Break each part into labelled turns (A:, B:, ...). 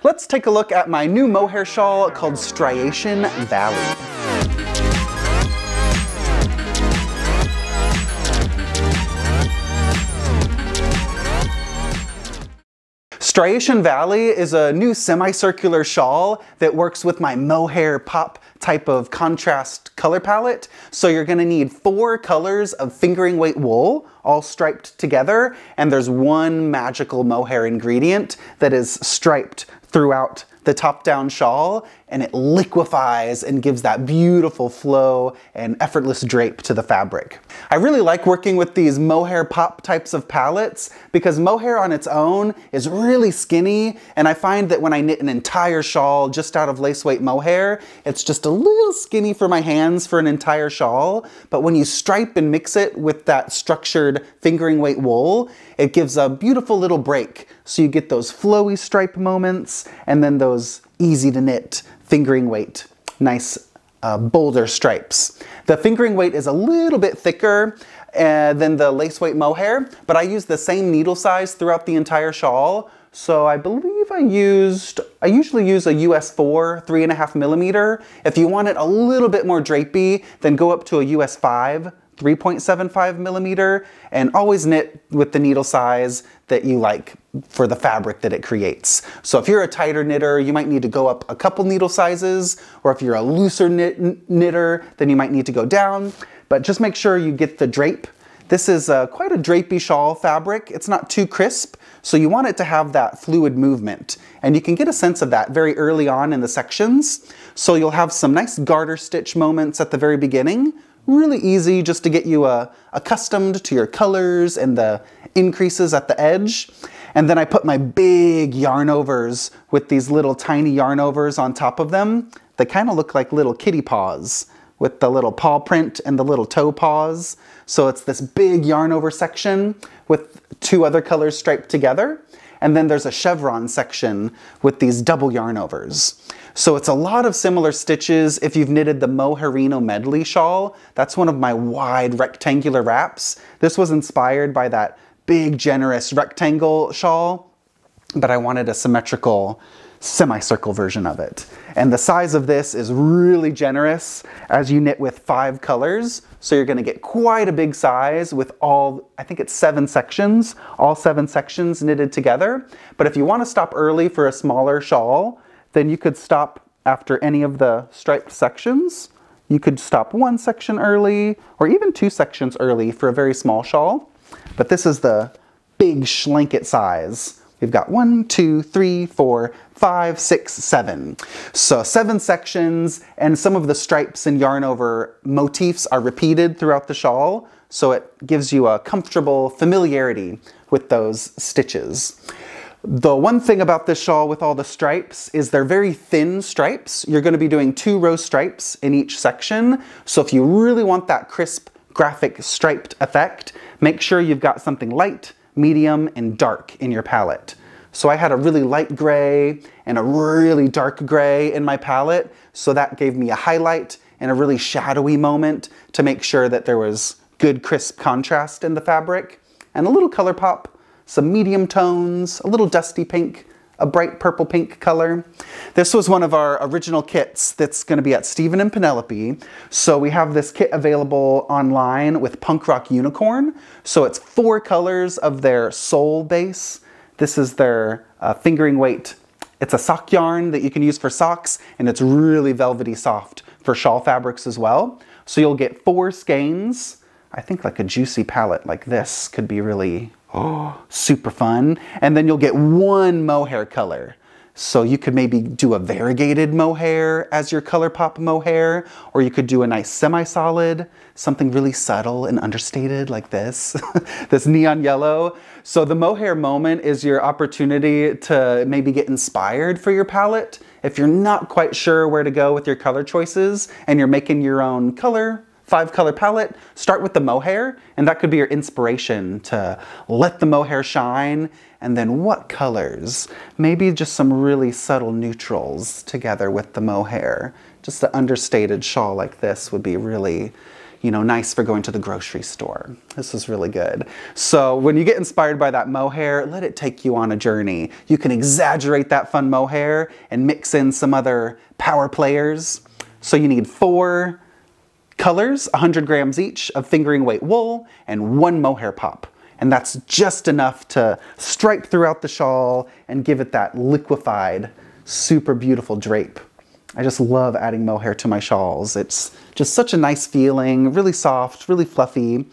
A: Let's take a look at my new mohair shawl called Striation Valley. Striation Valley is a new semicircular shawl that works with my mohair pop type of contrast color palette. So you're gonna need 4 colors of fingering weight wool, all striped together, and there's one magical mohair ingredient that is striped throughout the top-down shawl, and it liquefies and gives that beautiful flow and effortless drape to the fabric. I really like working with these mohair pop types of palettes because mohair on its own is really skinny, and I find that when I knit an entire shawl just out of lace weight mohair, it's just a little skinny for my hands for an entire shawl. But when you stripe and mix it with that structured fingering weight wool, it gives a beautiful little break. So you get those flowy stripe moments and then those easy to knit fingering weight, nice bolder stripes. The fingering weight is a little bit thicker than the lace weight mohair, but I use the same needle size throughout the entire shawl. So I believe I usually use a US 4, 3.5 millimeter. If you want it a little bit more drapey, then go up to a US 5, 3.75 millimeter, and always knit with the needle size that you like for the fabric that it creates. So if you're a tighter knitter, you might need to go up a couple needle sizes, or if you're a looser knitter, then you might need to go down, but just make sure you get the drape. This is quite a drapey shawl fabric. It's not too crisp, so you want it to have that fluid movement, and you can get a sense of that very early on in the sections. So you'll have some nice garter stitch moments at the very beginning. Really easy just to get you accustomed to your colors and the increases at the edge. And then I put my big yarn overs with these little tiny yarn overs on top of them. They kind of look like little kitty paws with the little paw print and the little toe paws. So it's this big yarn over section with 2 other colors striped together. And then there's a chevron section with these double yarn overs. So it's a lot of similar stitches if you've knitted the Mohairino Medley shawl. That's one of my wide rectangular wraps. This was inspired by that big generous rectangle shawl, but I wanted a symmetrical semicircle version of it. And the size of this is really generous as you knit with 5 colors. So you're gonna get quite a big size with all, I think it's 7 sections, all 7 sections knitted together. But if you wanna stop early for a smaller shawl, then you could stop after any of the striped sections. You could stop 1 section early, or even 2 sections early for a very small shawl. But this is the big schlanket size. We've got 1, 2, 3, 4, 5, 6, 7. So 7 sections, and some of the stripes and yarn over motifs are repeated throughout the shawl, so it gives you a comfortable familiarity with those stitches. The one thing about this shawl with all the stripes is they're very thin stripes. You're going to be doing 2 row stripes in each section. So if you really want that crisp graphic striped effect, make sure you've got something light, medium, and dark in your palette. So I had a really light gray and a really dark gray in my palette. So that gave me a highlight and a really shadowy moment to make sure that there was good crisp contrast in the fabric. And a little color pop. Some medium tones, a little dusty pink, a bright purple pink color. This was one of our original kits that's going to be at Stephen and Penelope. So we have this kit available online with Punk Rock Unicorn. So it's 4 colors of their sole base. This is their fingering weight. It's a sock yarn that you can use for socks, and it's really velvety soft for shawl fabrics as well. So you'll get 4 skeins. I think like a juicy palette like this could be really super fun. And then you'll get 1 mohair color. So you could maybe do a variegated mohair as your color pop mohair, or you could do a nice semi-solid, something really subtle and understated like this, this neon yellow. So the mohair moment is your opportunity to maybe get inspired for your palette. If you're not quite sure where to go with your color choices and you're making your own color, 5-color palette, start with the mohair, and that could be your inspiration to let the mohair shine. And then what colors? Maybe just some really subtle neutrals together with the mohair. Just an understated shawl like this would be really, you know, nice for going to the grocery store. This is really good. So when you get inspired by that mohair, let it take you on a journey. You can exaggerate that fun mohair and mix in some other power players. So you need 4 colors, 100 grams each of fingering weight wool, and 1 mohair pop. And that's just enough to stripe throughout the shawl and give it that liquefied, super beautiful drape. I just love adding mohair to my shawls. It's just such a nice feeling, really soft, really fluffy.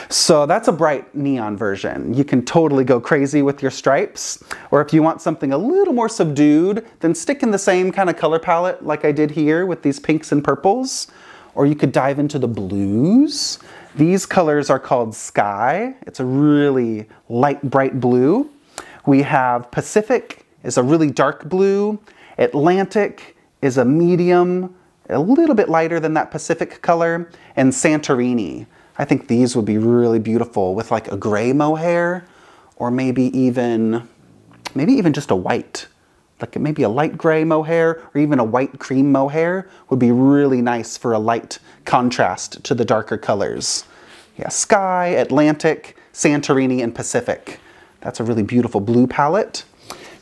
A: So that's a bright neon version. You can totally go crazy with your stripes. Or if you want something a little more subdued, then stick in the same kind of color palette like I did here with these pinks and purples. Or you could dive into the blues. These colors are called Sky. It's a really light, bright blue. We have Pacific is a really dark blue. Atlantic is a medium, a little bit lighter than that Pacific color, and Santorini. I think these would be really beautiful with like a gray mohair, or maybe even just a white. Like maybe a light gray mohair, or even a white cream mohair would be really nice for a light contrast to the darker colors. Yeah, Sky, Atlantic, Santorini, and Pacific. That's a really beautiful blue palette.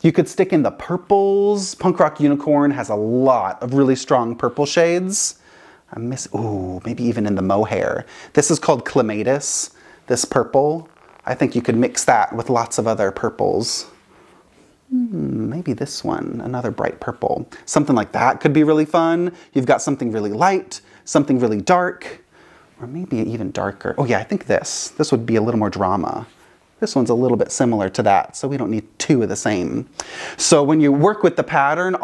A: You could stick in the purples. Punk Rock Unicorn has a lot of really strong purple shades. Ooh, maybe even in the mohair. This is called Clematis, this purple. I think you could mix that with lots of other purples. Maybe this one, another bright purple. Something like that could be really fun. You've got something really light, something really dark, or maybe even darker. Oh yeah, I think this would be a little more drama. This one's a little bit similar to that, so we don't need 2 of the same. So when you work with the pattern,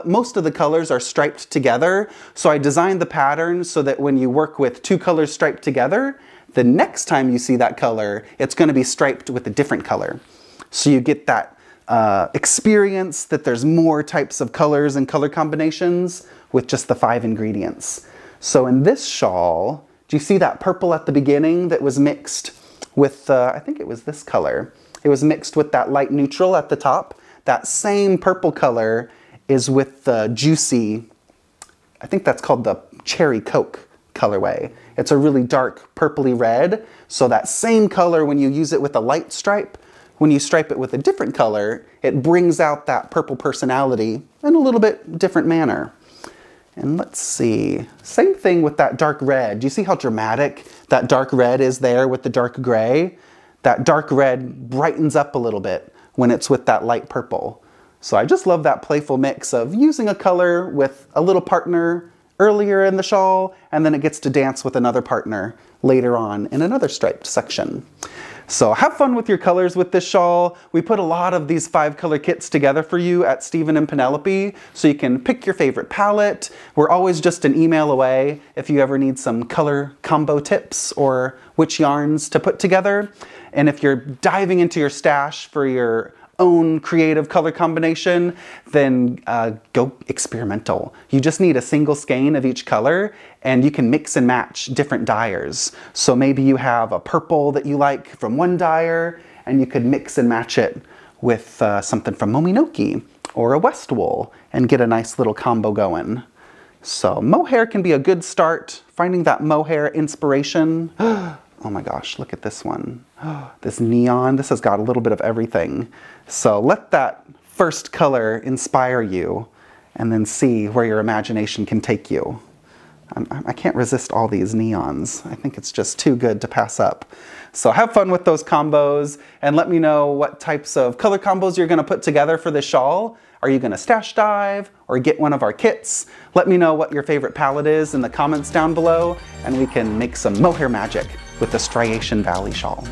A: most of the colors are striped together. So I designed the pattern so that when you work with 2 colors striped together, the next time you see that color, it's going to be striped with a different color. So you get that experience that there's more types of colors and color combinations with just the 5 ingredients. So in this shawl, do you see that purple at the beginning that was mixed with, I think it was this color. It was mixed with that light neutral at the top. That same purple color is with the juicy, I think that's called the Cherry Coke colorway. It's a really dark purpley red. So that same color, when you use it with a light stripe, when you stripe it with a different color, it brings out that purple personality in a little bit different manner. And let's see, same thing with that dark red. Do you see how dramatic that dark red is there with the dark gray? That dark red brightens up a little bit when it's with that light purple. So I just love that playful mix of using a color with a little partner earlier in the shawl, and then it gets to dance with another partner later on in another striped section. So have fun with your colors with this shawl. We put a lot of these 5 color kits together for you at Stephen and Penelope, so you can pick your favorite palette. We're always just an email away if you ever need some color combo tips or which yarns to put together. And if you're diving into your stash for your own creative color combination, then go experimental. You just need a single skein of each color, and you can mix and match different dyers. So maybe you have a purple that you like from one dyer, and you could mix and match it with something from Mominoki or a West wool and get a nice little combo going. So mohair can be a good start, finding that mohair inspiration. Oh my gosh, look at this one. This neon, this has got a little bit of everything. So let that first color inspire you and then see where your imagination can take you. I can't resist all these neons. I think it's just too good to pass up. So have fun with those combos and let me know what types of color combos you're gonna put together for this shawl. Are you gonna stash dive or get one of our kits? Let me know what your favorite palette is in the comments down below, and we can make some mohair magic with the Striation Valley shawl.